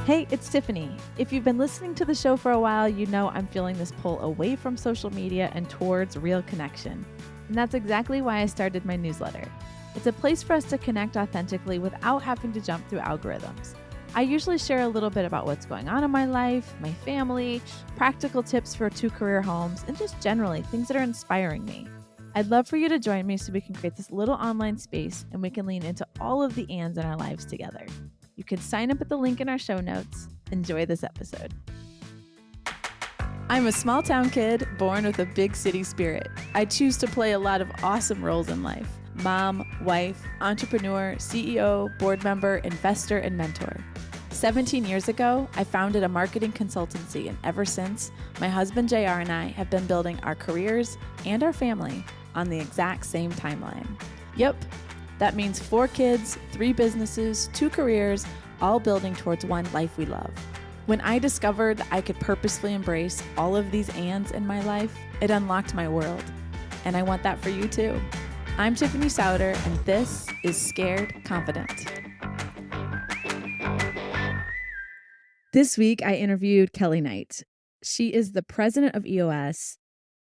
Hey, it's Tiffany. If you've been listening to the show for a while, you know I'm feeling this pull away from social media and towards real connection. And that's exactly why I started my newsletter. It's a place for us to connect authentically without having to jump through algorithms. I usually share a little bit about what's going on in my life, my family, practical tips for 2 career homes, and just generally things that are inspiring me. I'd love for you to join me so we can create this little online space and we can lean into all of the ands in our lives together. You can sign up at the link in our show notes. Enjoy this episode. I'm a small town kid born with a big city spirit. I choose to play a lot of awesome roles in life: mom, wife, entrepreneur, CEO, board member, investor, and mentor. 17 years ago, I founded a marketing consultancy, and ever since, my husband JR and I have been building our careers and our family on the exact same timeline. Yep. That means 4 kids, 3 businesses, 2 careers, all building towards one life we love. When I discovered I could purposefully embrace all of these ands in my life, it unlocked my world. And I want that for you too. I'm Tiffany Souter, and this is Scared Confident. This week, I interviewed Kelly Knight. She is the president of EOS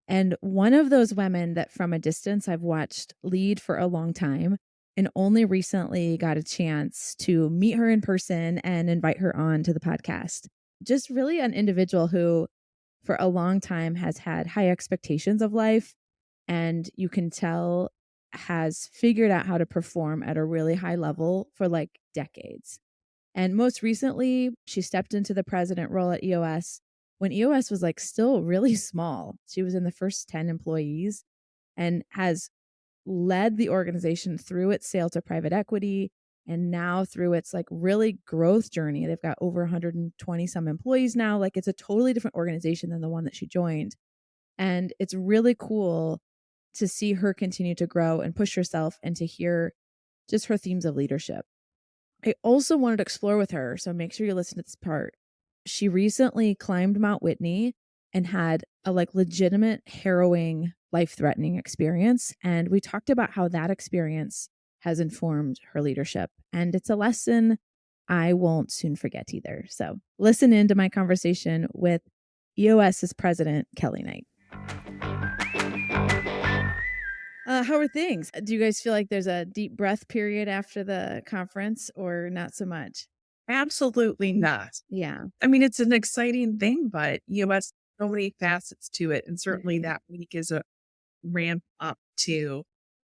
and one of those women that from a distance I've watched lead for a long time, and only recently got a chance to meet her in person and invite her on to the podcast. Just really an individual who for a long time has had high expectations of life, and you can tell has figured out how to perform at a really high level for like decades. And most recently, she stepped into the president role at EOS when EOS was like still really small. She was in the first 10 employees and has led the organization through its sale to private equity and now through its like really growth journey. They've got over 120 some employees now. Like it's a totally different organization than the one that she joined. And it's really cool to see her continue to grow and push herself and to hear just her themes of leadership. I also wanted to explore with her, so make sure you listen to this part. She recently climbed Mount Whitney and had a like legitimate, harrowing, life-threatening experience. And we talked about how that experience has informed her leadership. And it's a lesson I won't soon forget either. So listen in to my conversation with EOS's president, Kelly Knight. How are things? Do you guys feel like there's a deep breath period after the conference or not so much? Absolutely not. Yeah. I mean, it's an exciting thing, but has so many facets to it. And certainly that week is a ramp up to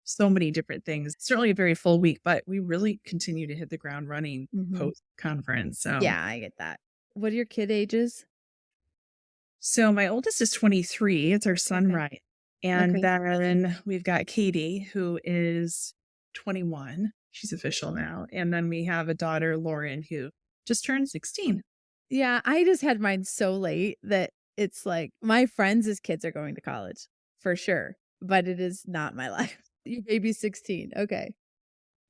so many different things. Certainly a very full week, but we really continue to hit the ground running post conference. So yeah, I get that. What are your kid ages? So my oldest is 23. It's our son, Okay. Ryan. And then we've got Katie, who is 21. She's official now. And then we have a daughter, Lauren, who just turned 16. Yeah, I just had mine so late that it's like my friends' kids are going to college for sure, but it is not my life. Your baby's 16. Okay.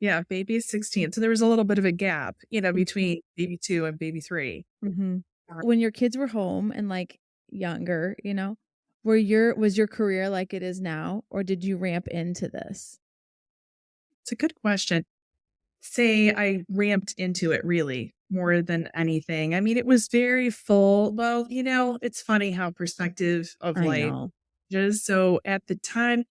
Yeah, baby's 16. So there was a little bit of a gap, between baby 2 and baby 3. When your kids were home and like younger, was your career like it is now, or did you ramp into this? It's a good question. Say I ramped into it really more than anything. I mean, it was very full. Well, it's funny how perspective of life is. So at the time,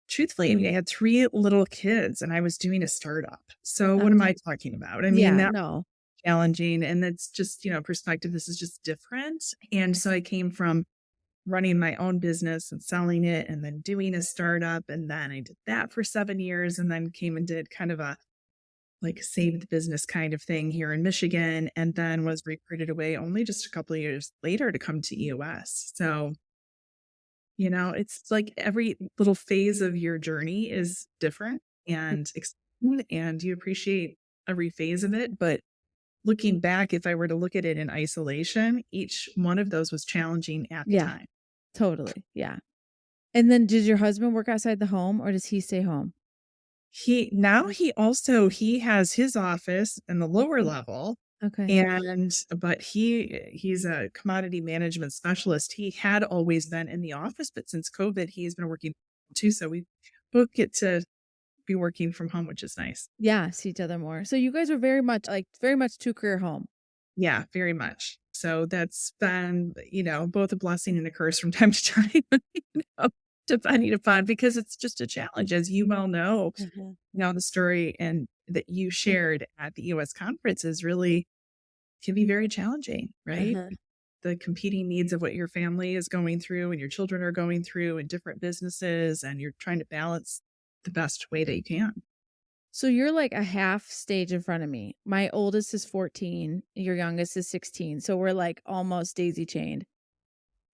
truthfully, I mean, I had 3 little kids and I was doing a startup. So what am I talking about? I mean, that was challenging, and it's just, perspective. This is just different. And so I came from running my own business and selling it and then doing a startup. And then I did that for 7 years and then came and did kind of a like saved business kind of thing here in Michigan, and then was recruited away only just a couple of years later to come to EOS. So, it's like every little phase of your journey is different and exciting, and you appreciate every phase of it. But looking back, if I were to look at it in isolation, each one of those was challenging at the time. Totally. Yeah. And then did your husband work outside the home or does he stay home? He has his office in the lower level. Okay. But he's a commodity management specialist. He had always been in the office, but since COVID, he's been working too. So we both get to be working from home, which is nice. Yeah, see each other more. So you guys were very much 2 career home. Yeah, very much. So that's been, both a blessing and a curse from time to time, know, depending upon because it's just a challenge, as you well know. Mhm. The story and that you shared at the EOS conference is really can be very challenging, right? Uh-huh. The competing needs of what your family is going through and your children are going through in different businesses, and you're trying to balance the best way that you can. So you're like a half stage in front of me. My oldest is 14, your youngest is 16. So we're like almost daisy chained.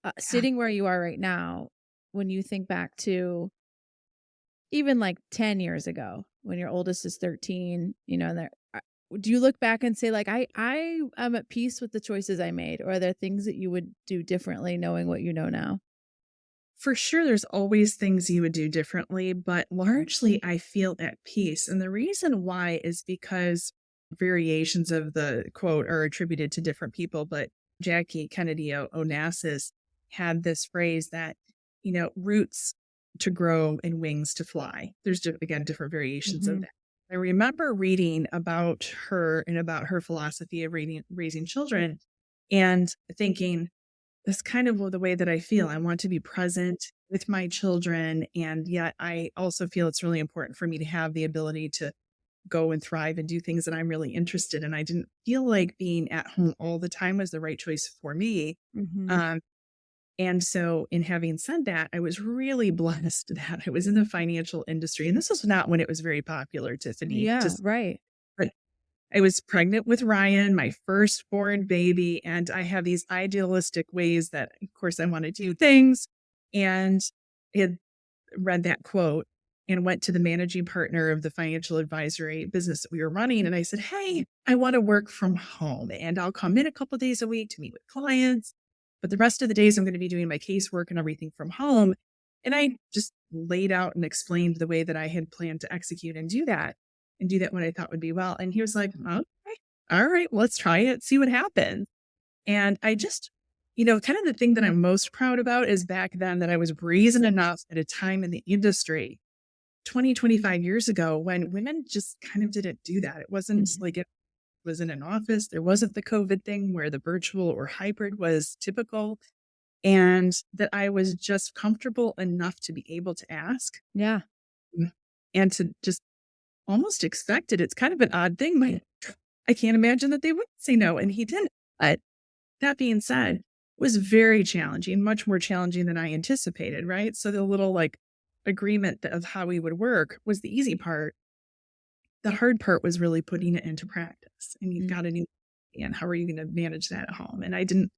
Yeah. Sitting where you are right now, when you think back to even like 10 years ago when your oldest is 13, there do you look back and say like I am at peace with the choices I made, or are there things that you would do differently knowing what you know now? For sure, there's always things you would do differently, but largely I feel at peace. And the reason why is because variations of the quote are attributed to different people, but Jackie Kennedy Onassis had this phrase that, roots to grow and wings to fly. There's, again, different variations of Mhm. that. I remember reading about her and about her philosophy of raising children and thinking, that's kind of the way that I feel. I want to be present with my children. And yet I also feel it's really important for me to have the ability to go and thrive and do things that I'm really interested in. I didn't feel like being at home all the time was the right choice for me. Mhm. Um, and so, in having said that, I was really blessed that I was in the financial industry. And this was not when it was very popular, Tiffany. Yeah, Just, right. but I was pregnant with Ryan, my firstborn baby, and I have these idealistic ways that, of course, I want to do things. And I had read that quote and went to the managing partner of the financial advisory business that we were running. And I said, "Hey, I want to work from home and I'll come in a couple days a week to meet with clients. But the rest of the days, I'm going to be doing my casework and everything from home." And I just laid out and explained the way that I had planned to execute and do that what I thought would be well. And he was like, "Okay, all right, let's try it, see what happens." And I just, kind of the thing that I'm most proud about is back then that I was brazen enough at a time in the industry 20, 25 years ago when women just kind of didn't do that. It wasn't Mhm. like it was in an office. There wasn't the COVID thing where the virtual or hybrid was typical. And that I was just comfortable enough to be able to ask Yeah. and to just almost expect it. It's kind of an odd thing. I can't imagine that they would say no. And he didn't. But that being said, it was very challenging, much more challenging than I anticipated, right? So the little like agreement of how we would work was the easy part. The hard part was really putting it into practice. And you've Mm. got to know, and how are you going to manage that at home? And I didn't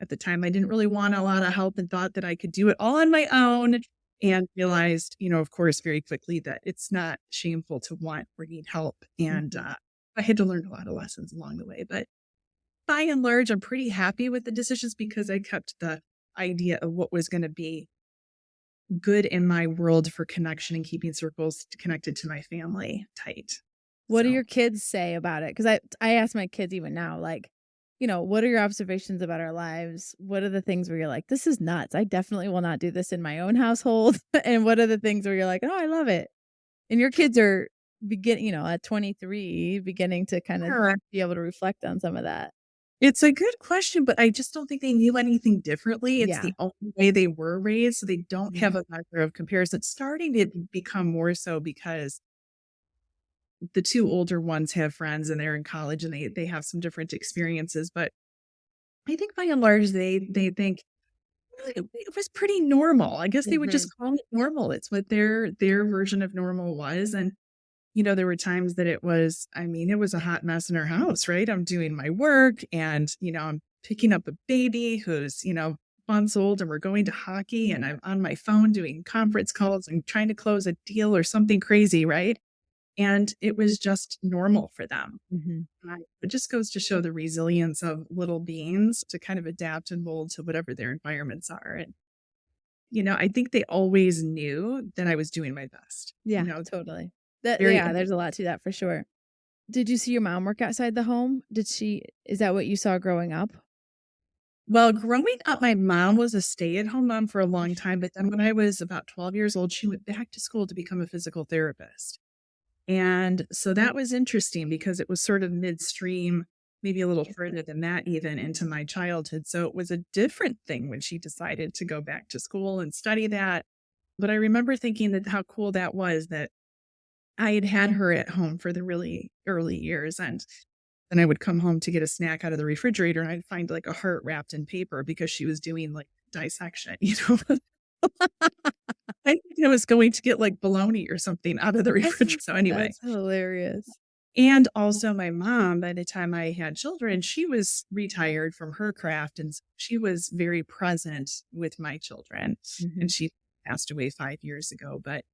at the time, I didn't really want a lot of help and thought that I could do it all on my own, and realized, of course, very quickly that it's not shameful to want or need help. And Mhm. I had to learn a lot of lessons along the way. But by and large, I'm pretty happy with the decisions because I kept the idea of what was going to be good in my world for connection and keeping circles connected to my family tight. What do So your kids say about it? Because I ask my kids even now, like, what are your observations about our lives? What are the things where you're like, this is nuts. I definitely will not do this in my own household. And what are the things where you're like, oh, I love it. And your kids are beginning, at 23, beginning to kind of sure. be able to reflect on some of that. It's a good question, but I just don't think they knew anything differently. It's Yeah. the only way they were raised, so they don't Mhm. have a measure of comparison. It's starting to become more so because the two older ones have friends and they're in college and they have some different experiences. But I think by and large they think "Well, it was pretty normal." I guess they would just Mhm. call it normal. It's what their version of normal was. And there were times that it was a hot mess in our house, right? I'm doing my work and, I'm picking up a baby who's, months old and we're going to hockey and I'm on my phone doing conference calls and trying to close a deal or something crazy, right? And it was just normal for them. Mhm. It just goes to show the resilience of little beings to kind of adapt and mold to whatever their environments are. And, I think they always knew that I was doing my best, Yeah, totally. very. Yeah, there's a lot to that for sure. Did you see your mom work outside the home? Is that what you saw growing up? Well, growing up, my mom was a stay-at-home mom for a long time, but then when I was about 12 years old, she went back to school to become a physical therapist. And so that was interesting because it was sort of midstream. maybe a little further than that, even into my childhood. So it was a different thing when she decided to go back to school and study that. But I remember thinking that how cool that was that I had her at home for the really early years. And then I would come home to get a snack out of the refrigerator and I'd find like a heart wrapped in paper because she was doing like dissection, you know? I think I was going to get like bologna or something out of the refrigerator. So anyway, That's hilarious. and also my mom, by the time I had children, she was retired from her craft and she was very present with my children. Mhm. And she passed away 5 years ago, but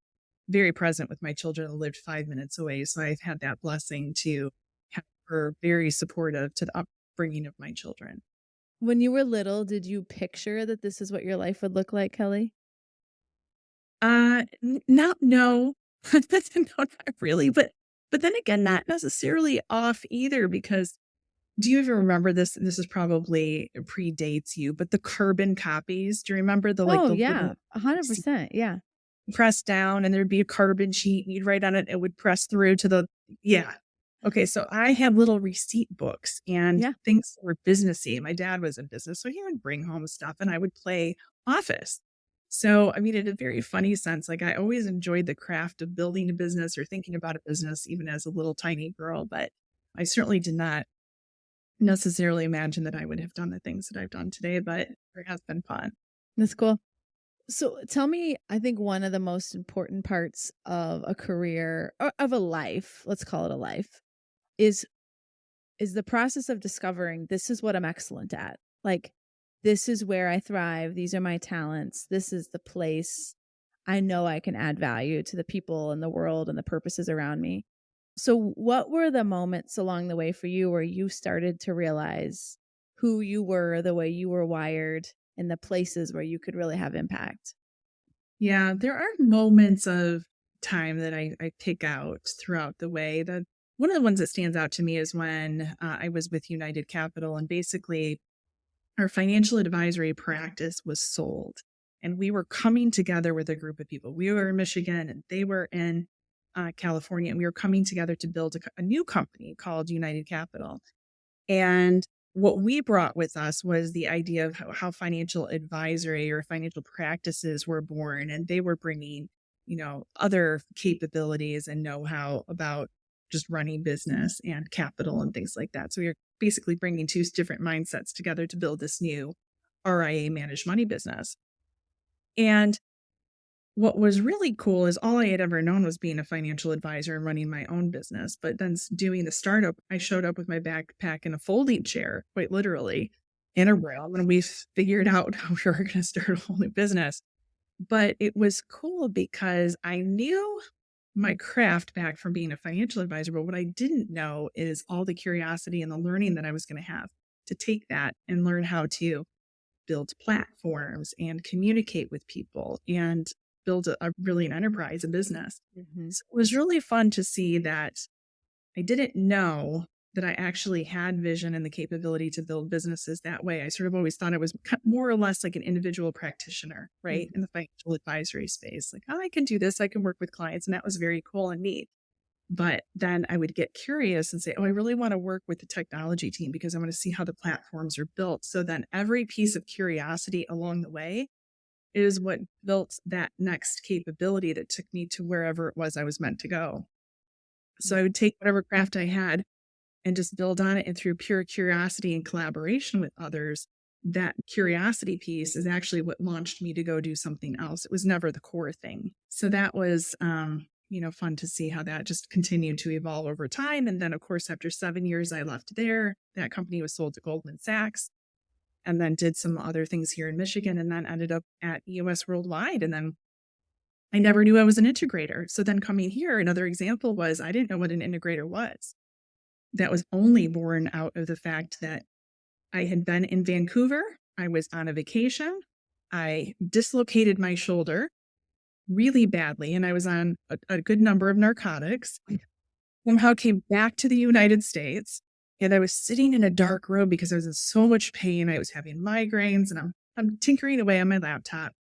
very present with my children and lived 5 minutes away. So I've had that blessing to have her very supportive to the upbringing of my children. When you were little, did you picture that this is what your life would look like, Kelly? Not no, no, not really, but then again, not necessarily off either because do you even remember this? This is probably predates you, but the carbon copies. Do you remember the like Oh, the yeah, little 100%, yeah. press down and there'd be a carbon sheet and you'd write on it, it would press through to the yeah. Okay, so I had little receipt books and Yeah, things that were businessy. My dad was in business, so he would bring home stuff and I would play office. So, I mean, in a very funny sense, like I always enjoyed the craft of building a business or thinking about a business, even as a little tiny girl. But I certainly did not necessarily imagine that I would have done the things that I've done today, but it has been fun. that's cool. So tell me, I think one of the most important parts of a career or of a life, let's call it a life, is the process of discovering this is what I'm excellent at. Like this is where I thrive. These are my talents. This is the place I know I can add value to the people and the world and the purposes around me. So what were the moments along the way for you where you started to realize who you were, the way you were wired, and the places where you could really have impact? Yeah, there are moments of time that I pick out throughout the way. The one of the ones that stands out to me is when I was with United Capital, and basically our financial advisory practice was sold, and we were coming together with a group of people. We were in Michigan, and they were in California, and we were coming together to build a new company called United Capital. And what we brought with us was the idea of how financial advisory or financial practices were born. And they were bringing, you know, other capabilities and know how about just running business and capital and things like that. So we were basically bringing two different mindsets together to build this new RIA managed money business. And what was really cool is all I had ever known was being a financial advisor and running my own business. But then doing the startup, I showed up with my backpack and a folding chair, quite literally, in a room. And we figured out how we were going to start a whole new business. But it was cool because I knew my craft back from being a financial advisor. But what I didn't know is all the curiosity and the learning that I was going to have to take that and learn how to build platforms and communicate with people and build a really an enterprise, a business. Mhm. So it was really fun to see that I didn't know that I actually had vision and the capability to build businesses that way. I sort of always thought I was more or less like an individual practitioner, right? In the financial advisory space. Like, oh, I can do this. I can work with clients. And that was very cool and neat. But then I would get curious and say, oh, I really want to work with the technology team because I want to see how the platforms are built. So then every piece of curiosity along the way is what built that next capability that took me to wherever it was I was meant to go. So I would take whatever craft I had and just build on it. And through pure curiosity and collaboration with others, that curiosity piece is actually what launched me to go do something else. It was never the core thing. So that was, fun to see how that just continued to evolve over time. And then, of course, after 7 years, I left there. That company was sold to Goldman Sachs and then did some other things here in Michigan and then ended up at EOS Worldwide. And then I never knew I was an integrator. So then coming here, another example was I didn't know what an integrator was. That was only born out of the fact that I had been in Vancouver. I was on a vacation. I dislocated my shoulder really badly, and I was on a good number of narcotics. Somehow came back to the United States, and I was sitting in a dark room because I was in so much pain. I was having migraines, and I'm tinkering away on my laptop.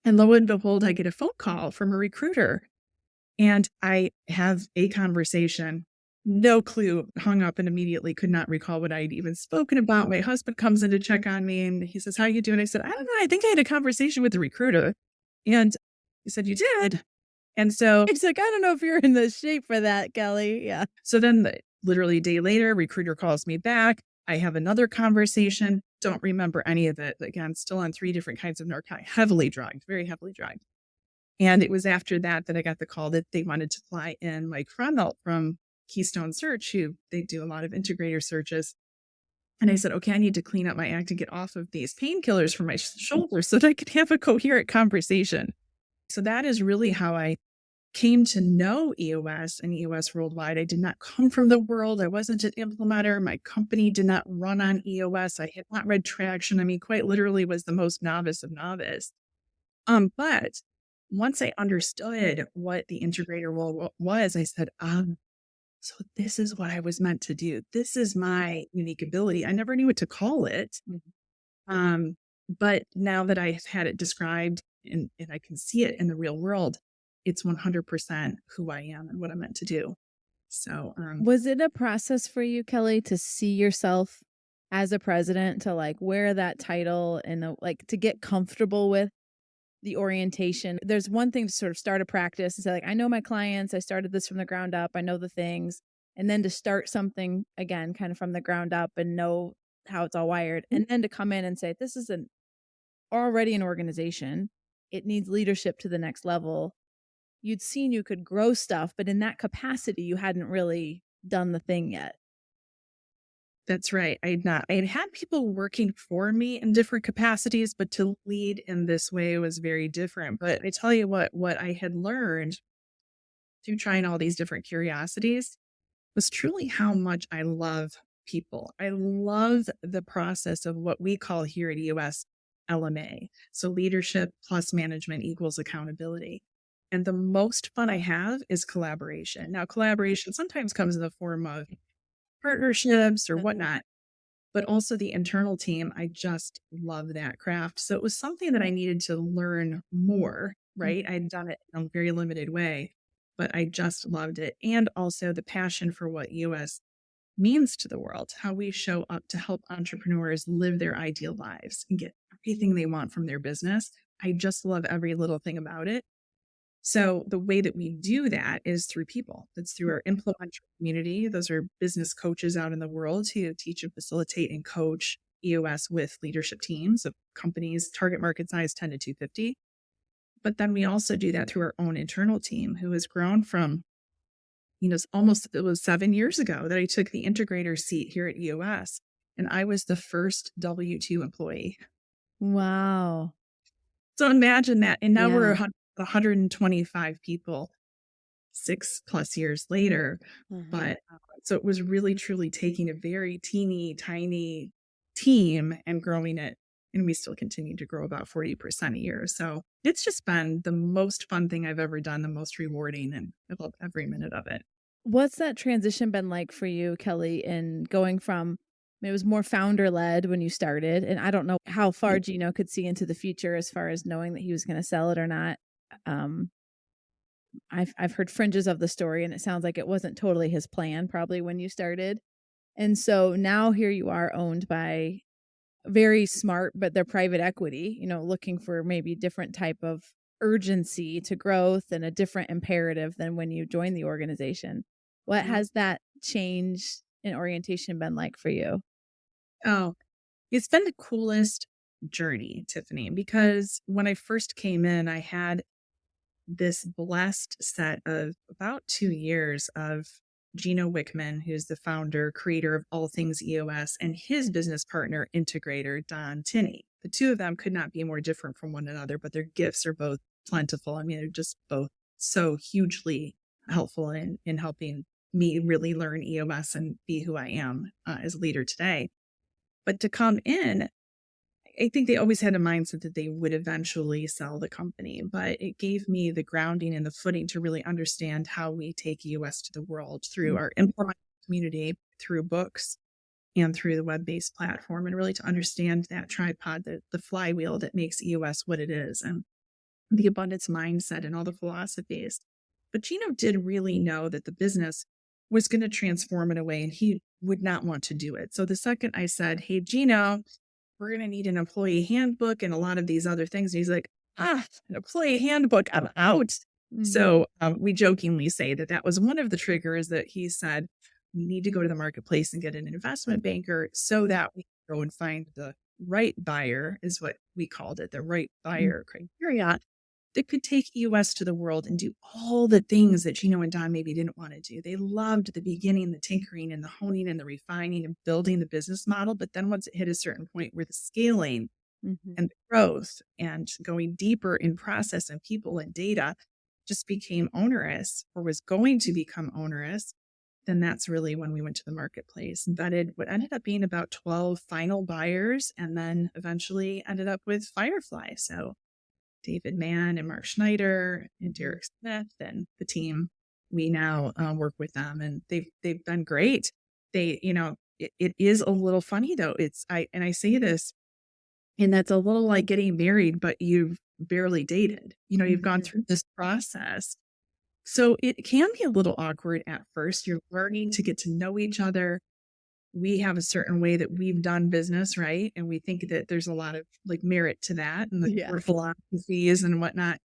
And lo and behold, I get a phone call from a recruiter, and I have a conversation no clue, hung up and immediately could not recall what I'd even spoken about. My husband comes in to check on me and he says, "How you doing?" I said, "I don't know. I think I had a conversation with the recruiter." And he said, "You did?" And so, He's like, "I don't know if you're in the shape for that, Kelly." Yeah. so then literally a day later, recruiter calls me back. I have another conversation. Don't remember any of it. Again, still on 3 different kinds of narcotics, heavily drugged, very heavily drugged. And it was after that that I got the call that they wanted to fly in Mike Fromelt from Keystone Search, who they do a lot of integrator searches. And I said, "Okay, I need to clean up my act and get off of these painkillers for my shoulders so that I could have a coherent conversation." So that is really how I came to know EOS and EOS Worldwide. I did not come from the world. I wasn't an implementer. My company did not run on EOS. I had not read traction. I mean, quite literally was the most novice of novice. But once I understood what the integrator role was, I said, so this is what I was meant to do. This is my unique ability. I never knew what to call it. Um, but now that I've had it described and I can see it in the real world, it's 100% who I am and what I'm meant to do. So, Was it a process for you, Kelly, to see yourself as a president, to like wear that title and like to get comfortable with the orientation? There's one thing to sort of start a practice and say, like, I know my clients, I started this from the ground up, I know the things. And then to start something again, kind of from the ground up and know how it's all wired. And then to come in and say, this is already an organization. It needs leadership to the next level. You'd seen you could grow stuff, but in that capacity, you hadn't really done the thing yet. that's right. I had had people working for me in different capacities, but to lead in this way was very different. But I tell you what I had learned through trying all these different curiosities was truly how much I love people. I love the process of what we call here at EOS LMA. So leadership plus management equals accountability. And the most fun I have is collaboration. Now, collaboration sometimes comes in the form of partnerships or whatnot, but also the internal team. I just love that craft. So it was something that I needed to learn more, right? I had done it in a very limited way, but I just loved it. And also the passion for what EOS means to the world, how we show up to help entrepreneurs live their ideal lives and get everything they want from their business. I just love every little thing about it. So the way that we do that is through people. It's through our implementer community. Those are business coaches out in the world who teach and facilitate and coach EOS with leadership teams of companies, target market size 10 to 250. But then we also do that through our own internal team who has grown from, it was 7 years ago that I took the integrator seat here at EOS. And I was the first W-2 employee. Wow. So imagine that. And now we're Yeah. 125 people 6+ years later. But so it was really truly taking a very teeny tiny team and growing it. And we still continue to grow about 40% a year. So it's just been the most fun thing I've ever done, the most rewarding. And I love every minute of it. What's that transition been like for you, Kelly, in going from it was more founder led when you started, and I don't know how far Gino could see into the future as far as knowing that he was going to sell it or not. Um, I've heard fringes of the story, and it sounds like it wasn't totally his plan, probably when you started. And so now here you are, owned by very smart, but they're private equity. Looking for maybe different type of urgency to growth and a different imperative than when you joined the organization. What has that change in orientation been like for you? Oh, it's been the coolest journey, Tiffany, because when I first came in, I had this blessed set of about 2 years of Gino Wickman, who's the founder, creator of all things EOS, and his business partner, integrator, Don Tinney. The two of them could not be more different from one another, but their gifts are both plentiful. I mean, they're just both so hugely helpful in helping me really learn EOS and be who I am as a leader today. But to come in, I think they always had a mindset that they would eventually sell the company, but it gave me the grounding and the footing to really understand how we take EOS to the world through our implement community, through books, and through the web-based platform, and really to understand that tripod, the flywheel that makes EOS what it is, and the abundance mindset and all the philosophies. But Gino did really know that the business was going to transform in a way, and he would not want to do it. So the second I said, "Hey, Gino, we're going to need an employee handbook and a lot of these other things," and he's like, an employee handbook, I'm out. Mhm. So we jokingly say that that was one of the triggers that he said, we need to go to the marketplace and get an investment banker so that we can go and find the right buyer, is what we called it, the right Mm. buyer criteria that could take EOS to the world and do all the things that Gino and Don maybe didn't want to do. They loved the beginning, the tinkering and the honing and the refining and building the business model. But then once it hit a certain point where the scaling Mhm. and the growth and going deeper in process and people and data just became onerous, or was going to become onerous, then that's really when we went to the marketplace and vetted what ended up being about 12 final buyers, and then eventually ended up with Firefly. So David Mann and Mark Schneider and Mhm. Derek Smith and the team, we now work with them, and they've been great. They, it is a little funny though. I say this, and that's a little like getting married, but you've barely dated. You've gone Mhm. through this process. So it can be a little awkward at first. You're learning to get to know each other. We have a certain way that we've done business, right? And we think that there's a lot of like merit to that and the core Yes. philosophies and whatnot.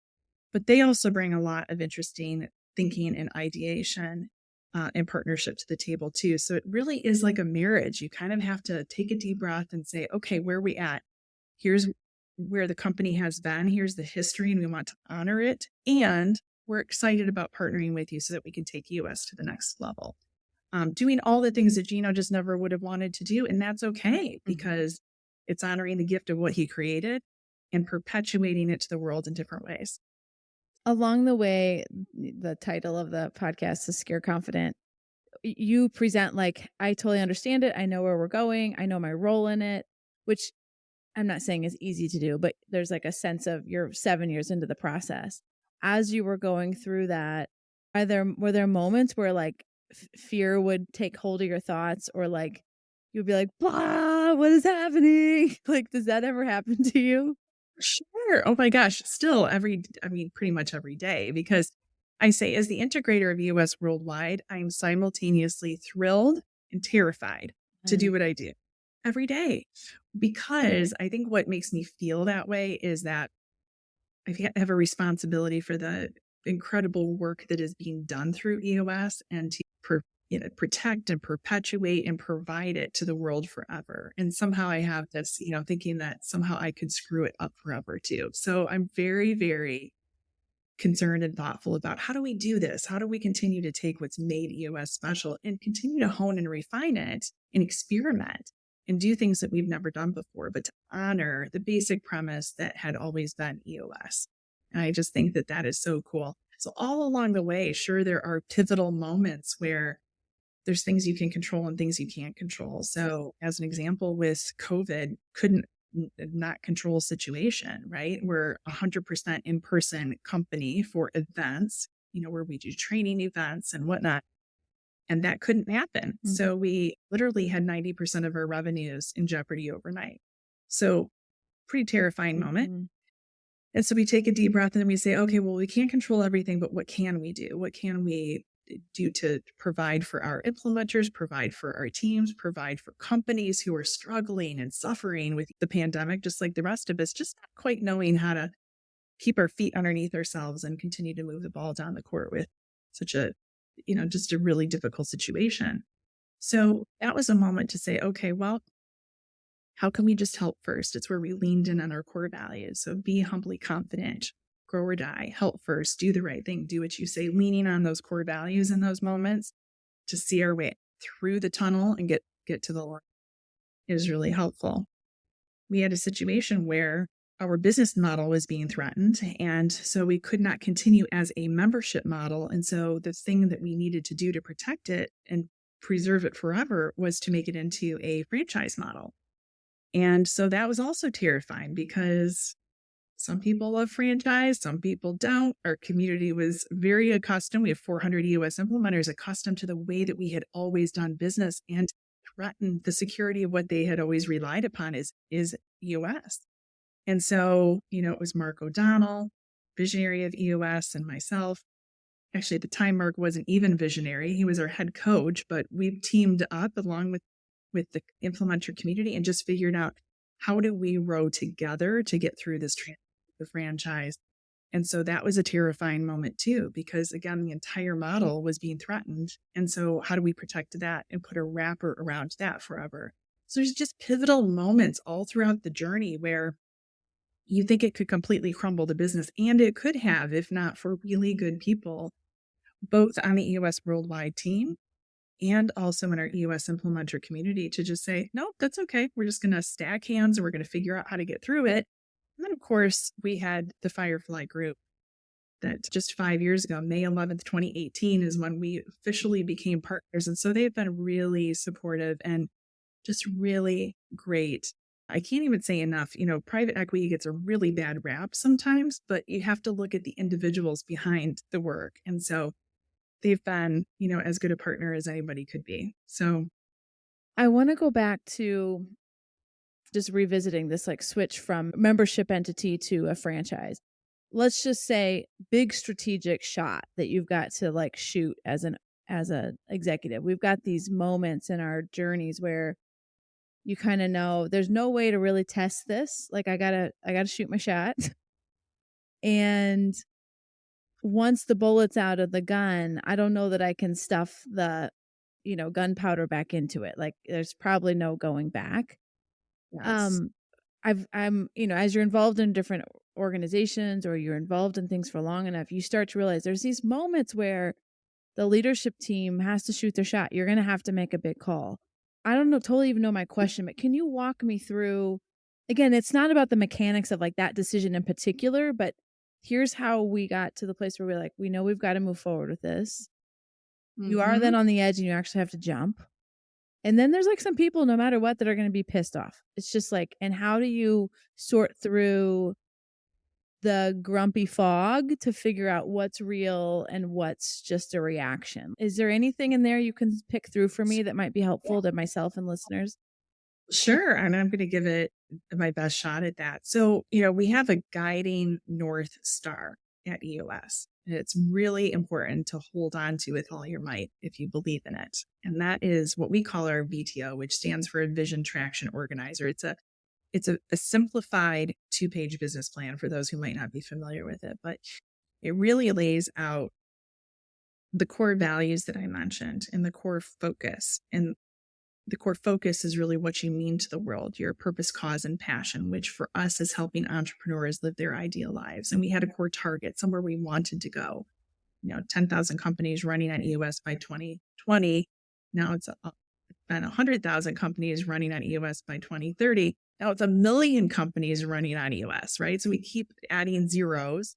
But they also bring a lot of interesting thinking and ideation and partnership to the table too. So it really is like a marriage. You kind of have to take a deep breath and say, okay, where are we at? Here's where the company has been. Here's the history, and we want to honor it. And we're excited about partnering with you so that we can take US to the next level. Doing all the things that Gino just never would have wanted to do. And that's okay, Mhm. because it's honoring the gift of what he created and perpetuating it to the world in different ways. Along the way, the title of the podcast is Scare Confident. You present like, I totally understand it. I know where we're going. I know my role in it, which I'm not saying is easy to do, but there's like a sense of you're 7 years into the process. As you were going through that, were there moments where like fear would take hold of your thoughts, or like you'd be like, blah, what is happening? Like, does that ever happen to you? Sure. Oh my gosh. Still pretty much every day, because I say, as the integrator of EOS Worldwide, I'm simultaneously thrilled and terrified to Uh, do what I do every day. Because I think what makes me feel that way is that have a responsibility for the incredible work that is being done through EOS, and to protect and perpetuate and provide it to the world forever. And somehow I have this, thinking that somehow I could screw it up forever too. So I'm very, very concerned and thoughtful about, how do we do this? How do we continue to take what's made EOS special and continue to hone and refine it and experiment and do things that we've never done before, but to honor the basic premise that had always been EOS. And I just think that that is so cool. So all along the way, sure, there are pivotal moments where there's things you can control and things you can't control. So, as an example, with COVID, couldn't not control a situation, right? We're 100% in person company for events, where we do training events and whatnot. And that couldn't happen. mhm, So, we literally had 90% of our revenues in jeopardy overnight. So, pretty terrifying moment. mhm, And so we take a deep breath and then we say, okay, well, we can't control everything, but what can we do? What can we do to provide for our implementers, provide for our teams, provide for companies who are struggling and suffering with the pandemic, just like the rest of us, just not quite knowing how to keep our feet underneath ourselves and continue to move the ball down the court with such a, just a really difficult situation. So that was a moment to say, okay, well, how can we just help first? It's where we leaned in on our core values. So be humbly confident, grow or die, help first, do the right thing, do what you say, leaning on those core values in those moments to see our way through the tunnel and get to the light is really helpful. We had a situation where our business model was being threatened, and so we could not continue as a membership model. And so the thing that we needed to do to protect it and preserve it forever was to make it into a franchise model. And so that was also terrifying, because some people love franchise, some people don't. Our community was very accustomed. We have 400 EOS implementers accustomed to the way that we had always done business, and threatened the security of what they had always relied upon is EOS. And so, it was Mark O'Donnell, visionary of EOS, and myself. Actually, at the time, Mark wasn't even visionary. He was our head coach, but we've teamed up along with the implementer community and just figured out how do we row together to get through the franchise. And so that was a terrifying moment too, because again, the entire model was being threatened. And so how do we protect that and put a wrapper around that forever? So there's just pivotal moments all throughout the journey where you think it could completely crumble the business, and it could have if not for really good people, both on the EOS Worldwide team and also in our EOS implementer community to just say, nope, that's okay. We're just going to stack hands and we're going to figure out how to get through it. And then, of course, we had the Firefly group that just 5 years ago, May 11th, 2018, is when we officially became partners. And so they've been really supportive and just really great. I can't even say enough. Private equity gets a really bad rap sometimes, but you have to look at the individuals behind the work. And so they've been, as good a partner as anybody could be. So I want to go back to just revisiting this like switch from membership entity to a franchise. Let's just say big strategic shot that you've got to like shoot as an executive. We've got these moments in our journeys where you kind of know there's no way to really test this. Like I gotta shoot my shot. And once the bullet's out of the gun, I don't know that I can stuff the, gunpowder back into it. Like there's probably no going back. yes. As you're involved in different organizations or you're involved in things for long enough, you start to realize there's these moments where the leadership team has to shoot their shot. You're going to have to make a big call. I don't know, totally even know my question, but can you walk me through, again, it's not about the mechanics of like that decision in particular, but here's how we got to the place where we're like, we know we've got to move forward with this. You are then on the edge and you actually have to jump. And then there's like some people, no matter what, that are going to be pissed off. It's just like, and how do you sort through the grumpy fog to figure out what's real and what's just a reaction? Is there anything in there you can pick through for me that might be helpful to myself and listeners? Sure. And I'm going to give it my best shot at that. So, we have a guiding North Star at EOS. It's really important to hold on to with all your might if you believe in it. And that is what we call our VTO, which stands for a Vision Traction Organizer. It's a simplified 2-page business plan for those who might not be familiar with it, but it really lays out the core values that I mentioned and the core focus. And the core focus is really what you mean to the world, your purpose, cause, and passion, which for us is helping entrepreneurs live their ideal lives. And we had a core target, somewhere we wanted to go. 10,000 companies running on EOS by 2020. Now it's been 100,000 companies running on EOS by 2030. Now it's 1 million companies running on EOS, right? So we keep adding zeros.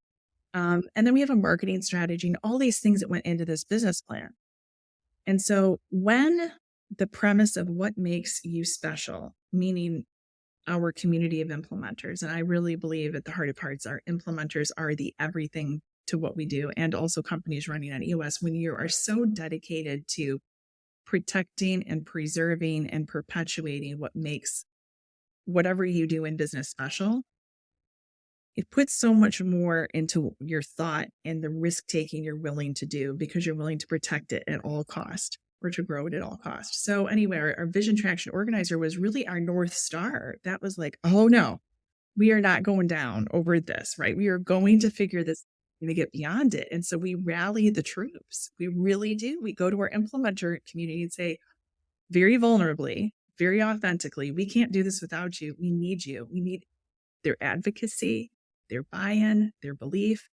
And then we have a marketing strategy and all these things that went into this business plan. And so when the premise of what makes you special, meaning our community of implementers, and I really believe at the heart of hearts, our implementers are the everything to what we do, and also companies running on EOS, when you are so dedicated to protecting and preserving and perpetuating what makes whatever you do in business special, it puts so much more into your thought and the risk taking you're willing to do because you're willing to protect it at all cost or to grow it at all cost. So anyway, our Vision Traction Organizer was really our North Star. That was like, oh no, we are not going down over this, right? We are going to figure this, going to get beyond it. And so we rally the troops. We really do. We go to our implementer community and say, very vulnerably, very authentically, we can't do this without you. We need you. We need their advocacy, their buy-in, their belief.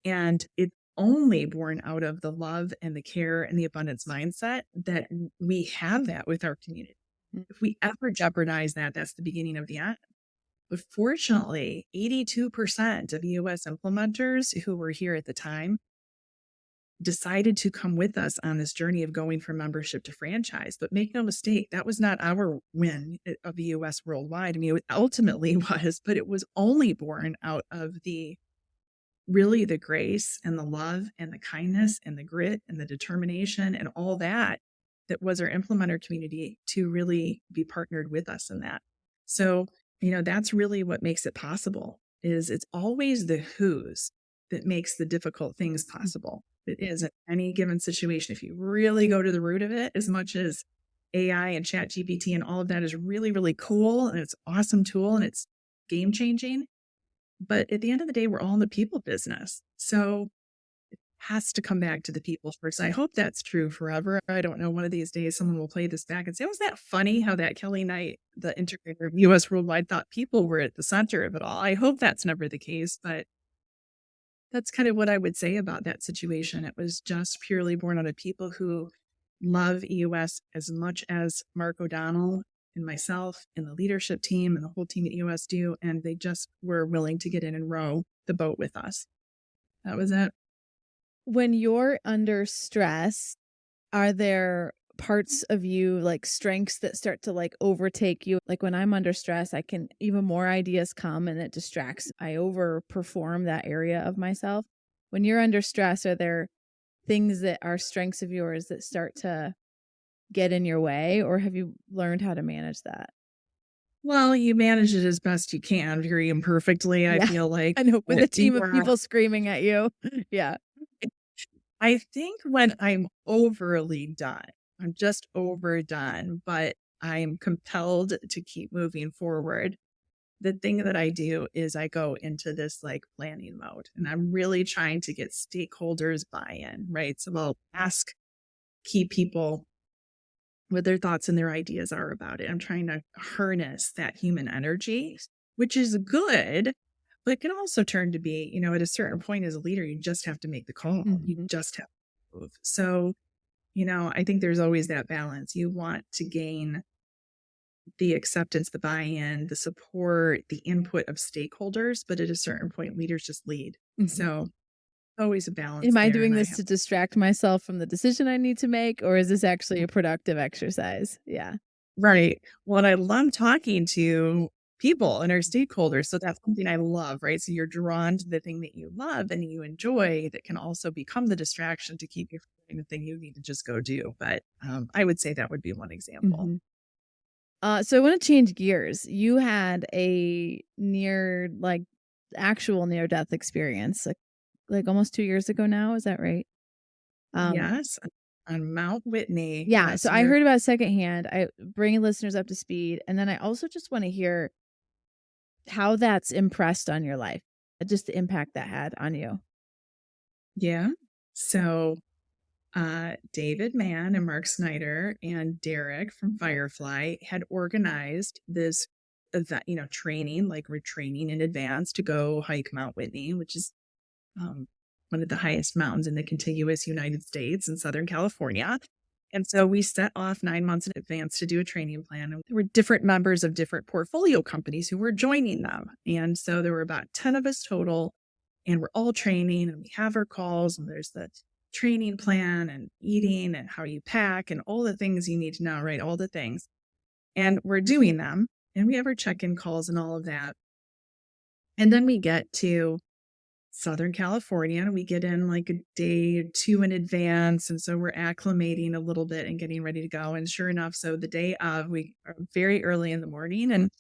And it's only born out of the love and the care and the abundance mindset that we have that with our community. If we ever jeopardize that, that's the beginning of the end. But fortunately, 82% of EOS implementers who were here at the time decided to come with us on this journey of going from membership to franchise. But make no mistake, that was not our win of EOS Worldwide. I mean, it ultimately was, but it was only born out of the grace and the love and the kindness and the grit and the determination and all that was our implementer community to really be partnered with us in that. So, that's really what makes it possible. Is it's always the who's that makes the difficult things possible. It is in any given situation. If you really go to the root of it, as much as AI and chat GPT and all of that is really, really cool and it's an awesome tool and it's game changing. But at the end of the day, we're all in the people business. So it has to come back to the people first. I hope that's true forever. I don't know. One of these days, someone will play this back and say, was that funny how that Kelly Knight, the integrator of EOS Worldwide, thought people were at the center of it all? I hope that's never the case, but that's kind of what I would say about that situation. It was just purely born out of people who love EOS as much as Mark O'Donnell and myself and the leadership team and the whole team at EOS do. And they just were willing to get in and row the boat with us. That was it. When you're under stress, are there parts of you, like strengths, that start to like overtake you? Like when I'm under stress, I can even more ideas come and it distracts. I overperform that area of myself. When you're under stress, are there things that are strengths of yours that start to get in your way, or have you learned how to manage that? Well, you manage it as best you can, very imperfectly, I Yeah, feel like. I know, with a team of Yeah. people screaming at you. Yeah. I think when I'm overly done, I'm just overdone, but I'm compelled to keep moving forward. The thing that I do is I go into this like planning mode and I'm really trying to get stakeholders buy-in, right? So I'll ask key people what their thoughts and their ideas are about it. I'm trying to harness that human energy, which is good, but it can also turn to be, at a certain point as a leader, you just have to make the call. You Mhm. just have to move. So, I think there's always that balance. You want to gain the acceptance, the buy-in, the support, the input of stakeholders, but at a certain point, leaders just lead. Mhm. So always a balance Am I there. doing And I this have to distract myself from the decision I need to make, or is this actually a productive exercise? Yeah. right. Well, and I love talking to people and our stakeholders. So that's something I love, right? So you're drawn to the thing that you love and you enjoy that can also become the distraction to keep you from doing the thing you need to just go do. But I would say that would be one example. Mhm. So I want to change gears. You had a actual near death experience, like almost 2 years ago now. Is that right? Um, Yes. On Mount Whitney. yeah. So Yes. I heard about it secondhand. I bring listeners up to speed, and then I also just want to hear how that's impressed on your life, just the impact that had on you. Yeah. So David Mann and Mark Snyder and Derek from Firefly had organized this event, training, like we're training in advance to go hike Mount Whitney, which is um, one of the highest mountains in the contiguous United States in Southern California. And so we set off 9 months in advance to do a training plan. And there were different members of different portfolio companies who were joining them. And so there were about 10 of us total, and we're all training and we have our calls, and there's the training plan and eating and how you pack and all the things you need to know, right? All the things. And we're doing them and we have our check-in calls and all of that. And then we get to Southern California and we get in like a day or two in advance. And so we're acclimating a little bit and getting ready to go. And sure enough, so the day of, we are very early in the morning and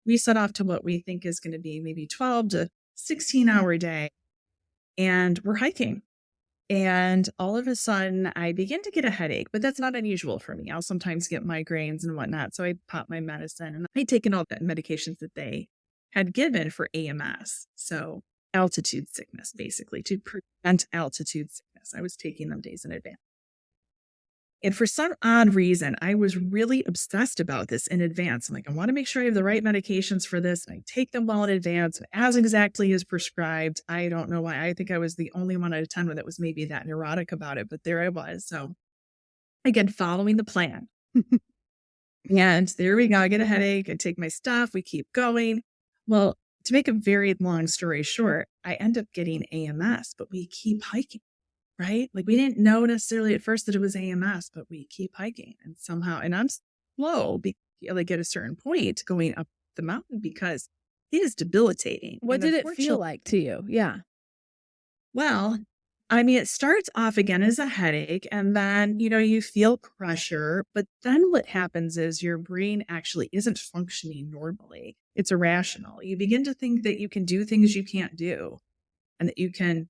we set off to what we think is going to be maybe 12 to 16-hour day. And we're hiking. And all of a sudden, I begin to get a headache, but that's not unusual for me. I'll sometimes get migraines and whatnot. So I pop my medicine and I'd taken all the medications that they had given for AMS. So altitude sickness, basically, to prevent altitude sickness. I was taking them days in advance. And for some odd reason, I was really obsessed about this in advance. I'm like, I want to make sure I have the right medications for this. And I take them well in advance, as exactly as prescribed. I don't know why. I think I was the only one out of 10 that was maybe that neurotic about it, but there I was. So again, following the plan. And there we go. I get a headache. I take my stuff. We keep going. Well, to make a very long story short, I end up getting AMS, but we keep hiking. Right? Like we didn't know necessarily at first that it was AMS, but we keep hiking and somehow, and I'm slow, like at a certain point going up the mountain because it is debilitating. What And did it feel unfortunately, like to you? Yeah. well, I mean, it starts off again as a headache and then, you feel pressure, but then what happens is your brain actually isn't functioning normally. It's irrational. You begin to think that you can do things you can't do and that you can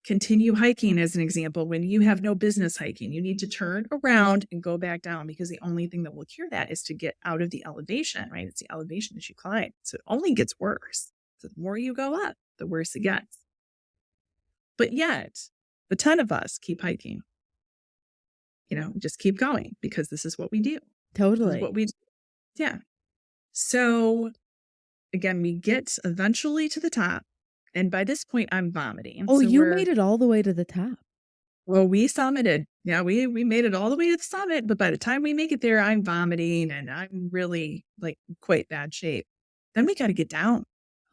continue hiking as an example. When you have no business hiking, you need to turn around and go back down, because the only thing that will cure that is to get out of the elevation, right? It's the elevation as you climb. So it only gets worse. So the more you go up, the worse it gets. But yet, the 10 of us keep hiking. Just keep going, because this is what we do. This is what Totally. we do. Yeah. So again, we get eventually to the top. And by this point, I'm vomiting. Oh, So you made it all the way to the top. well, we summited. Yeah, we made it all the way to the summit. But by the time we make it there, I'm vomiting and I'm really like quite bad shape. Then we got to get down.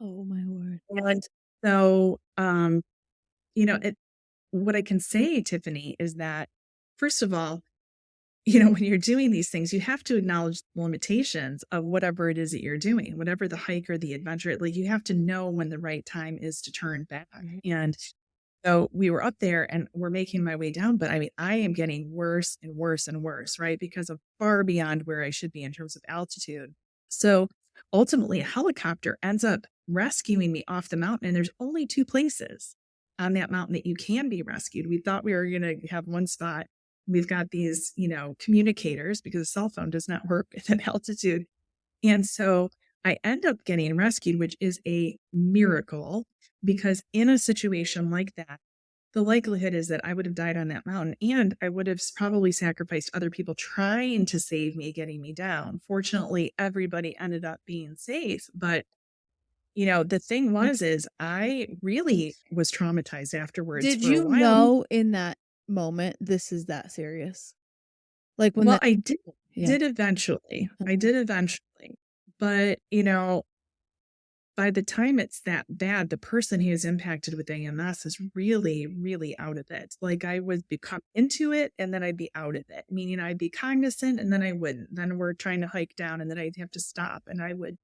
Oh my word. And so, it, what I can say, Tiffany, is that first of all, when you're doing these things, you have to acknowledge the limitations of whatever it is that you're doing, whatever the hike or the adventure. Like, you have to know when the right time is to turn back. And so we were up there and we're making my way down, but I mean, I am getting worse and worse and worse, right? Because I'm far beyond where I should be in terms of altitude. So ultimately, a helicopter ends up rescuing me off the mountain. And there's only 2 places on that mountain that you can be rescued. We thought we were going to have one spot. We've got these, communicators, because a cell phone does not work at that altitude. And so I end up getting rescued, which is a miracle, because in a situation like that, the likelihood is that I would have died on that mountain, and I would have probably sacrificed other people trying to save me, getting me down. Fortunately, everybody ended up being safe. But, the thing is I really was traumatized afterwards Did for a you while. know in that moment this is that serious? Like when Well, that I did, yeah. did eventually. I Uh-huh. did eventually. But, by the time it's that bad, the person who is impacted with AMS is really, really out of it. Like, I would become into it and then I'd be out of it, meaning I'd be cognizant and then I wouldn't. Then we're trying to hike down and then I'd have to stop and I would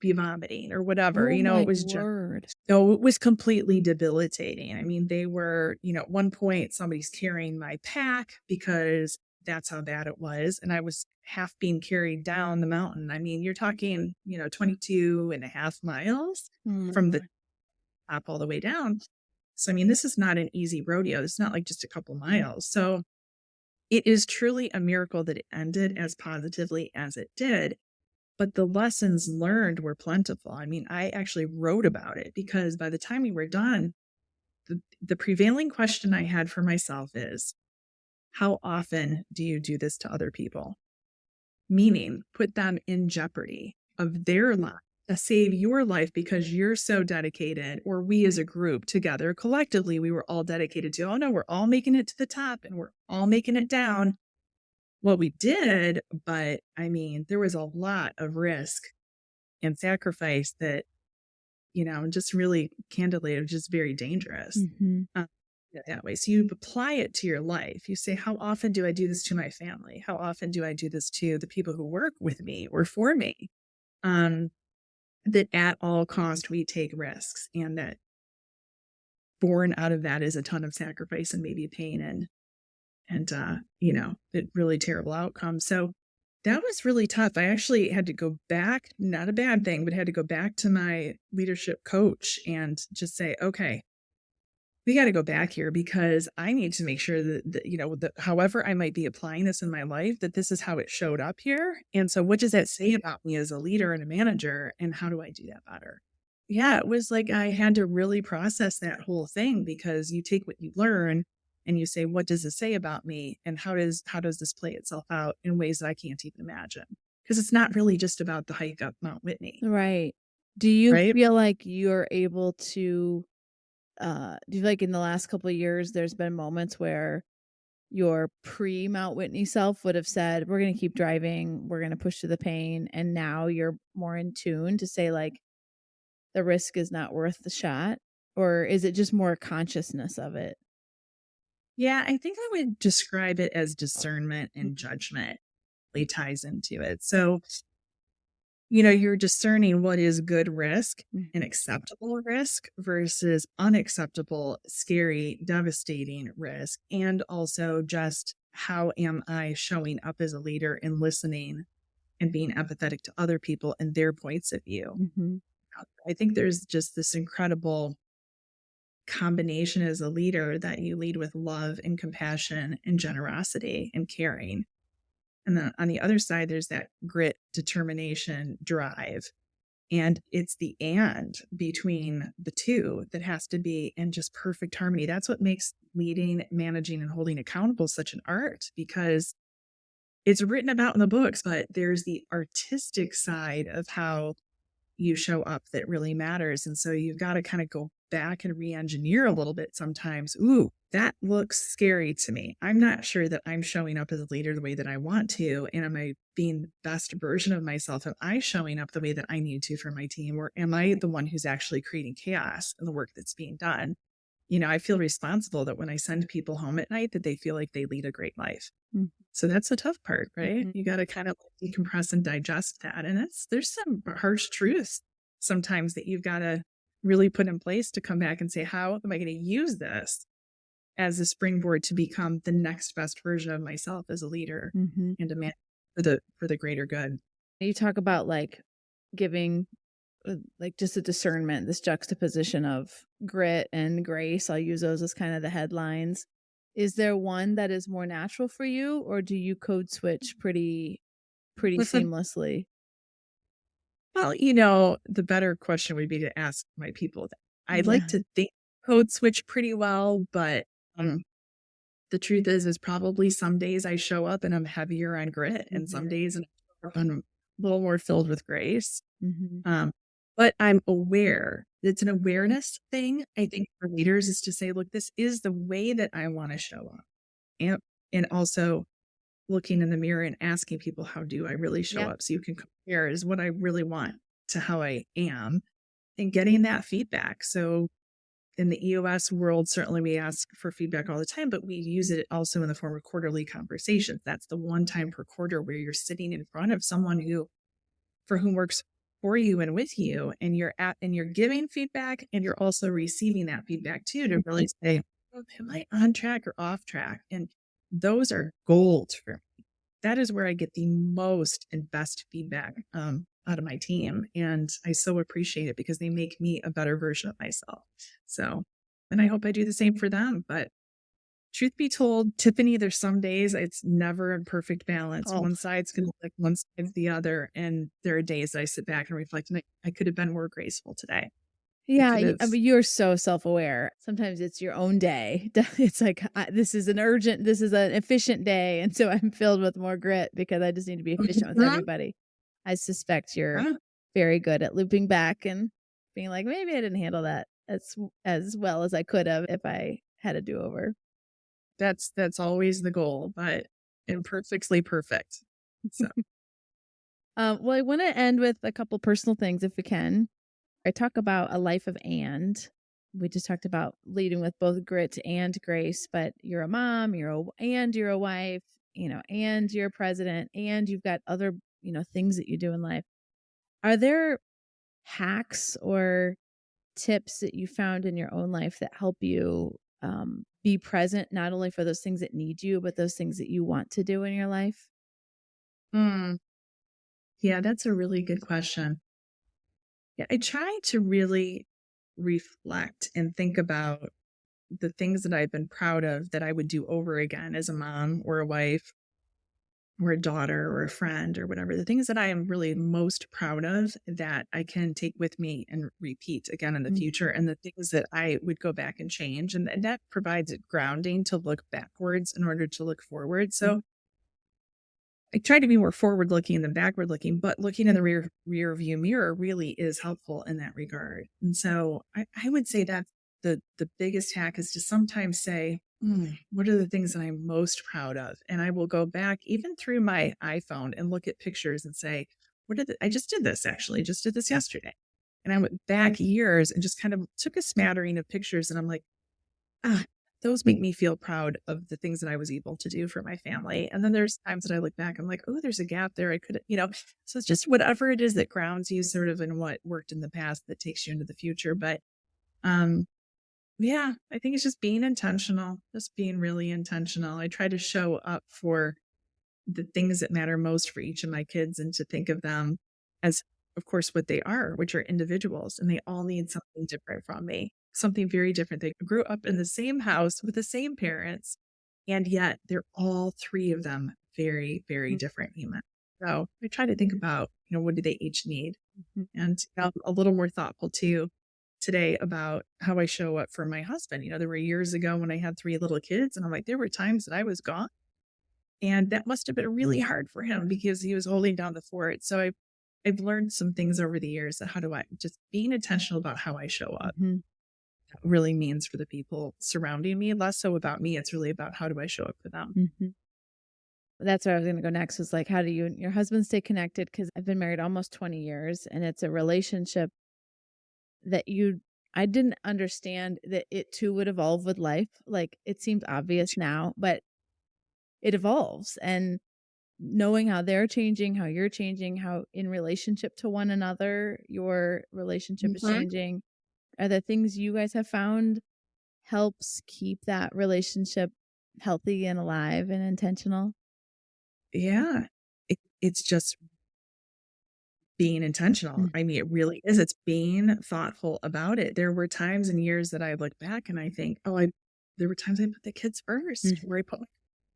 be vomiting or whatever. Oh It my was just, word. so it was completely debilitating. I mean, they were, at one point, somebody's carrying my pack because that's how bad it was. And I was half being carried down the mountain. I mean, you're talking, 22 and a half miles Oh my from the word. top all the way down. So, I mean, this is not an easy rodeo. It's not like just a couple miles. So it is truly a miracle that it ended as positively as it did. But the lessons learned were plentiful. I mean, I actually wrote about it, because by the time we were done, the prevailing question I had for myself is, how often do you do this to other people? Meaning, put them in jeopardy of their life to save your life because you're so dedicated, or we as a group together, collectively, we were all dedicated to, oh no, we're all making it to the top and we're all making it down. Well, we did, but I mean, there was a lot of risk and sacrifice that, just really candidly, it was just very dangerous. Mhm. That way. So you apply it to your life. You say, how often do I do this to my family? How often do I do this to the people who work with me or for me? Um, that at all cost we take risks, and that born out of that is a ton of sacrifice and maybe pain and really terrible outcomes. So that was really tough. I actually had to go back, not a bad thing, but had to go back to my leadership coach and just say, okay, we got to go back here, because I need to make sure that however I might be applying this in my life, that this is how it showed up here. And so what does that say about me as a leader and a manager? And how do I do that better? Yeah, it was like I had to really process that whole thing, because you take what you learn and you say, what does this say about me? And how does this play itself out in ways that I can't even imagine? Because it's not really just about the hike up Mount Whitney, Right. Do you right? feel like you're able to do you feel like in the last couple of years there's been moments where your pre Mount Whitney self would have said, "We're going to keep driving. We're going to push to the pain." And now you're more in tune to say like the risk is not worth the shot? Or is it just more consciousness of it? Yeah, I think I would describe it as discernment and Mhm. judgment really ties into it. So, you're discerning what is good risk and Mhm. acceptable risk versus unacceptable, scary, devastating risk. And also just how am I showing up as a leader and listening and being empathetic to other people and their points of view. Mhm. I think there's just this incredible combination as a leader that you lead with love and compassion and generosity and caring. And then on the other side, there's that grit, determination, drive. And it's the and between the two that has to be in just perfect harmony. That's what makes leading, managing, and holding accountable such an art, because it's written about in the books, but there's the artistic side of how you show up that really matters. And so you've got to kind of go back and re-engineer a little bit sometimes. Ooh, that looks scary to me. I'm not sure that I'm showing up as a leader the way that I want to. And am I being the best version of myself? Am I showing up the way that I need to for my team? Or am I the one who's actually creating chaos in the work that's being done? I feel responsible that when I send people home at night, that they feel like they lead a great life. Mm. So that's the tough part, right? Mhm. You got to kind of decompress and digest that. And there's some harsh truths sometimes that you've got to really put in place to come back and say, how am I going to use this as a springboard to become the next best version of myself as a leader Mhm. and a man for the greater good? You talk about like giving like just a discernment, this juxtaposition of grit and grace. I'll use those as kind of the headlines. Is there one that is more natural for you, or do you code switch pretty seamlessly? Well, the better question would be to ask my people. I'd like Yeah. to think code switch pretty well, but the truth is probably some days I show up and I'm heavier on grit, and some days I'm a little more filled with grace. Mhm. But I'm aware. It's an awareness thing, I think, for leaders, is to say, look, this is the way that I want to show up. And and also looking in the mirror and asking people, how do I really show Yeah. up? So you can compare, is what I really want to how I am, and getting that feedback. So in the EOS world, certainly we ask for feedback all the time, but we use it also in the form of quarterly conversations. That's the one time per quarter where you're sitting in front of someone for whom works for you and with you, and you're giving feedback, and you're also receiving that feedback too, to really say, "Oh, am I on track or off track?" And those are gold for me. That is where I get the most and best feedback out of my team. And I so appreciate it because they make me a better version of myself. So, and I hope I do the same for them. But truth be told, Tiffany, there's some days it's never in perfect balance. Oh, One side's going to look like one side's the other. And there are days I sit back and reflect, and I could have been more graceful today. I yeah. could have. I mean, you're so self-aware. Sometimes it's your own day. It's like this is this is an efficient day, and so I'm filled with more grit because I just need to be efficient with everybody. I suspect you're very good at looping back and being like, maybe I didn't handle that as well as I could have if I had a do-over. That's always the goal, but imperfectly perfect. So. Well, I want to end with a couple personal things if we can. I talk about a life of and. We just talked about leading with both grit and grace, but you're a mom, you're a wife, and you're a president, and you've got other, things that you do in life. Are there hacks or tips that you found in your own life that help you be present, not only for those things that need you, but those things that you want to do in your life? Mm, yeah, that's a really good question. Yeah, I try to really reflect and think about the things that I've been proud of that I would do over again as a mom or a wife or a daughter or a friend or whatever. The things that I am really most proud of that I can take with me and repeat again in the Mm. future, and the things that I would go back and change. And that provides it grounding to look backwards in order to look forward. So I try to be more forward looking than backward looking, but looking in the rear view mirror really is helpful in that regard. And so I would say that the biggest hack is to sometimes say, what are the things that I'm most proud of? And I will go back even through my iPhone and look at pictures and say, I just did this actually, just did this yesterday. And I went back years and just kind of took a smattering of pictures, and I'm like, ah, those make me feel proud of the things that I was able to do for my family. And then there's times that I look back, I'm like, oh, there's a gap there. I could, so it's just whatever it is that grounds you sort of in what worked in the past that takes you into the future. But um, yeah, I think it's just being intentional, just being really intentional. I try to show up for the things that matter most for each of my kids, and to think of them as, of course, what they are, which are individuals, and they all need something different from me. something very different. They grew up in the same house with the same parents, and yet they're all three of them very, very different humans. So I try to think about, what do they each need? Mhm. And I'm a little more thoughtful too today about how I show up for my husband. There were years ago when I had three little kids, and I'm like, there were times that I was gone. And that must have been really hard for him because he was holding down the fort. So I've learned some things over the years that how do I just being intentional about how I show up Mhm. really means for the people surrounding me, less so about me. It's really about how do I show up for them. Mhm. That's where I was gonna go next, was like, how do you and your husband stay connected? Because I've been married almost 20 years, and it's a relationship that I didn't understand that it too would evolve with life. Like, it seems obvious now, but it evolves. And knowing how they're changing, how you're changing, how in relationship to one another, your relationship is Mhm. changing. Are there things you guys have found helps keep that relationship healthy and alive and intentional? Yeah. It's just being intentional. Mm. I mean, it really is. It's being thoughtful about it. There were times and years that I look back and I think, there were times I put the kids first, Mhm. where I put my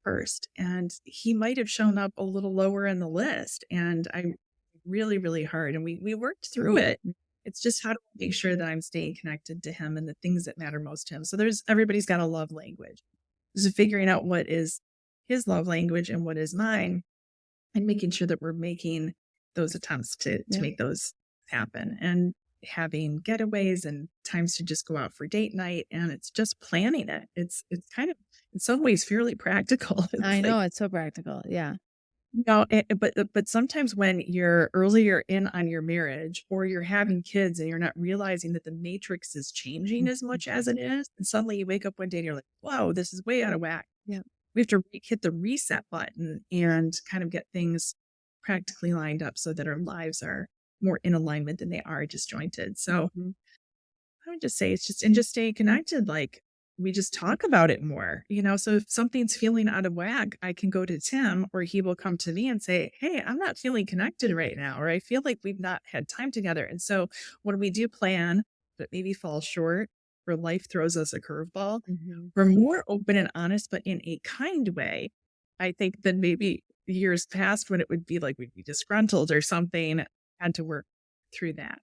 first, and he might have shown up a little lower in the list. And I really, really hard, and we worked through it. It's just how to make sure that I'm staying connected to him and the things that matter most to him. So everybody's got a love language. So figuring out what is his love language and what is mine, and making sure that we're making those attempts to Yeah. make those happen, and having getaways and times to just go out for date night, and it's just planning it. It's kind of in some ways fairly practical. I It's know, like, it's so practical. Yeah. but sometimes when you're earlier in on your marriage or you're having kids and you're not realizing that the matrix is changing as Mhm. much as it is, and suddenly you wake up one day and you're like, "Whoa, this is way out of whack." Yeah. We have to hit the reset button and kind of get things practically lined up so that our lives are more in alignment than they are disjointed. So Mhm. I would just say it's just stay connected. Like, we just talk about it more, So if something's feeling out of whack, I can go to Tim, or he will come to me and say, "Hey, I'm not feeling connected right now," or "I feel like we've not had time together." And so when we do plan, but maybe fall short, where life throws us a curveball, Mhm. we're more open and honest, but in a kind way, I think, than maybe years past when it would be like we'd be disgruntled or something. Had to work through that.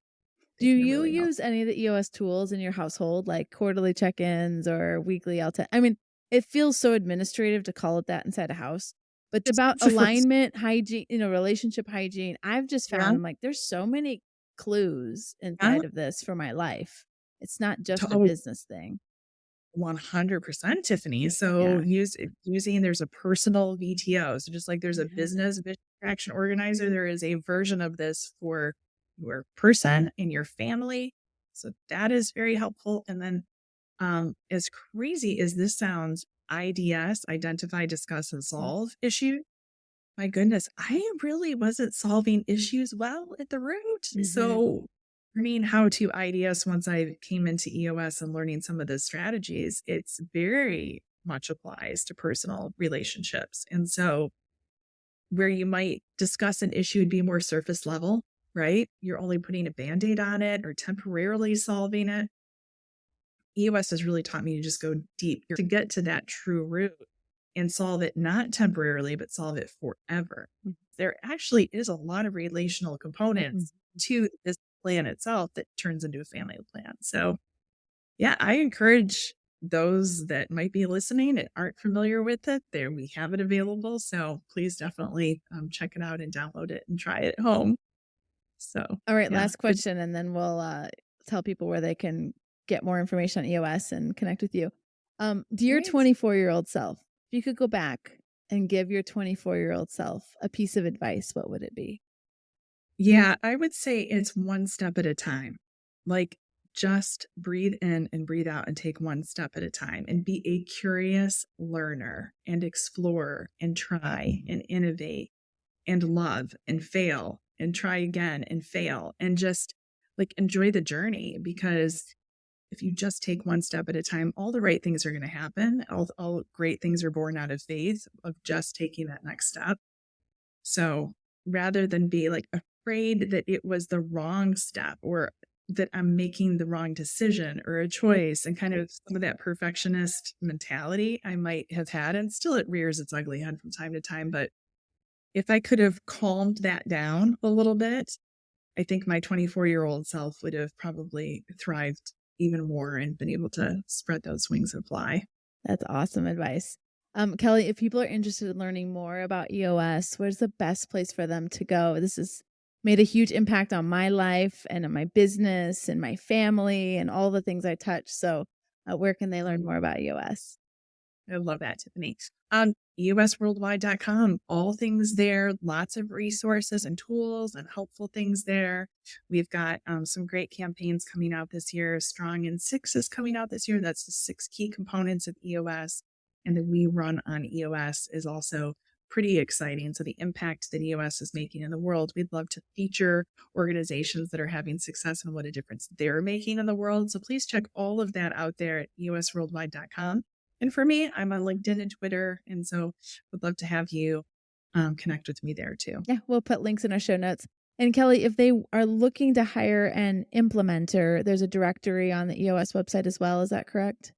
I Do think it you really helped. use any of the EOS tools in your household, like quarterly check-ins or weekly I mean, it feels so administrative to call it that inside a house, but it's about It's the first. alignment, hygiene, relationship hygiene. I've just Yeah. found, I'm like, there's so many clues Yeah. inside of this for my life. It's not just a Oh, business thing. 100%, Tiffany. So Yeah. using there's a personal VTO. So just like there's a Yeah. business vision action organizer, there is a version of this for your person in your family. So that is very helpful. And then, as crazy as this sounds, IDS, identify, discuss, and Mhm. solve issue. My goodness, I really wasn't solving issues well at the root. Mhm. So learning how to IDS once I came into EOS and learning some of the strategies, it's very much applies to personal relationships. And so where you might discuss an issue and be more surface level, right? You're only putting a band-aid on it or temporarily solving it. EOS has really taught me to just go deep to get to that true root and solve it not temporarily, but solve it forever. Mhm. There actually is a lot of relational Mhm. components to this plan itself that turns into a family plan. So, yeah, I encourage those that might be listening and aren't familiar with it. There, we have it available. So please definitely check it out and download it and try it at home. So, All right, yeah, last it's question, and then we'll tell people where they can get more information on EOS and connect with you. Dear great. 24-year-old self, if you could go back and give your 24-year-old self a piece of advice, what would it be? Yeah, I would say it's one step at a time. Like, just breathe in and breathe out and take one step at a time and be a curious learner and explore and try and innovate and love and fail and try again and fail and just like enjoy the journey, because if you just take one step at a time, all the right things are going to happen. All great things are born out of faith of just taking that next step. So rather than be like afraid that it was the wrong step or that I'm making the wrong decision or a choice, and kind of some of that perfectionist mentality I might have had, and still it rears its ugly head from time to time. But if I could have calmed that down a little bit, I think my 24-year-old self would have probably thrived even more and been able to spread those wings and fly. That's awesome advice. Kelly, if people are interested in learning more about EOS, where's the best place for them to go? This has made a huge impact on my life and on my business and my family and all the things I touch. So where can they learn more about EOS? I love that, Tiffany. EOSworldwide.com, all things there, lots of resources and tools and helpful things there. We've got some great campaigns coming out this year. Strong in 6 is coming out this year. That's the 6 key components of EOS. And the We Run on EOS is also pretty exciting. So the impact that EOS is making in the world, we'd love to feature organizations that are having success and what a difference they're making in the world. So please check all of that out there at EOSworldwide.com. And for me, I'm on LinkedIn and Twitter. And so would love to have you connect with me there too. Yeah, we'll put links in our show notes. And Kelly, if they are looking to hire an implementer, there's a directory on the EOS website as well. Is that correct?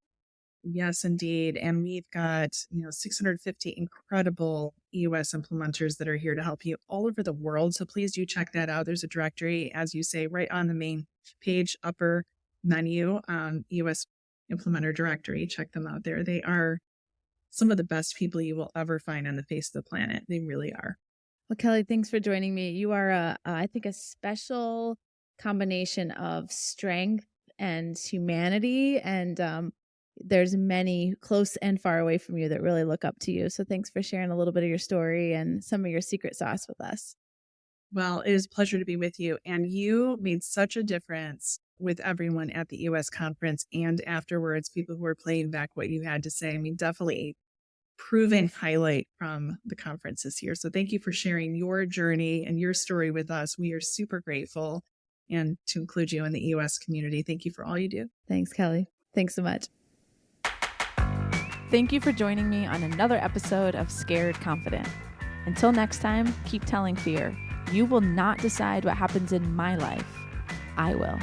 Yes, indeed. And we've got, 650 incredible EOS implementers that are here to help you all over the world. So please do check that out. There's a directory, as you say, right on the main page, upper menu, EOS Implementer Directory. Check them out there. They are some of the best people you will ever find on the face of the planet. They really are. Well, Kelly, thanks for joining me. You are, I think, a special combination of strength and humanity. And there's many close and far away from you that really look up to you. So thanks for sharing a little bit of your story and some of your secret sauce with us. Well, it is a pleasure to be with you. And you made such a difference with everyone at the EOS conference and afterwards, people who were playing back what you had to say. I mean, definitely a proven highlight from the conference this year. So thank you for sharing your journey and your story with us. We are super grateful. And to include you in the EOS community, thank you for all you do. Thanks, Kelly. Thanks so much. Thank you for joining me on another episode of Scared Confident. Until next time, keep telling fear. You will not decide what happens in my life. I will.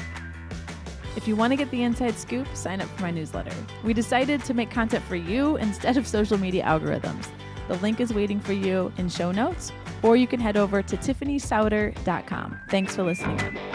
If you want to get the inside scoop, sign up for my newsletter. We decided to make content for you instead of social media algorithms. The link is waiting for you in show notes, or you can head over to tiffanysouter.com. Thanks for listening in.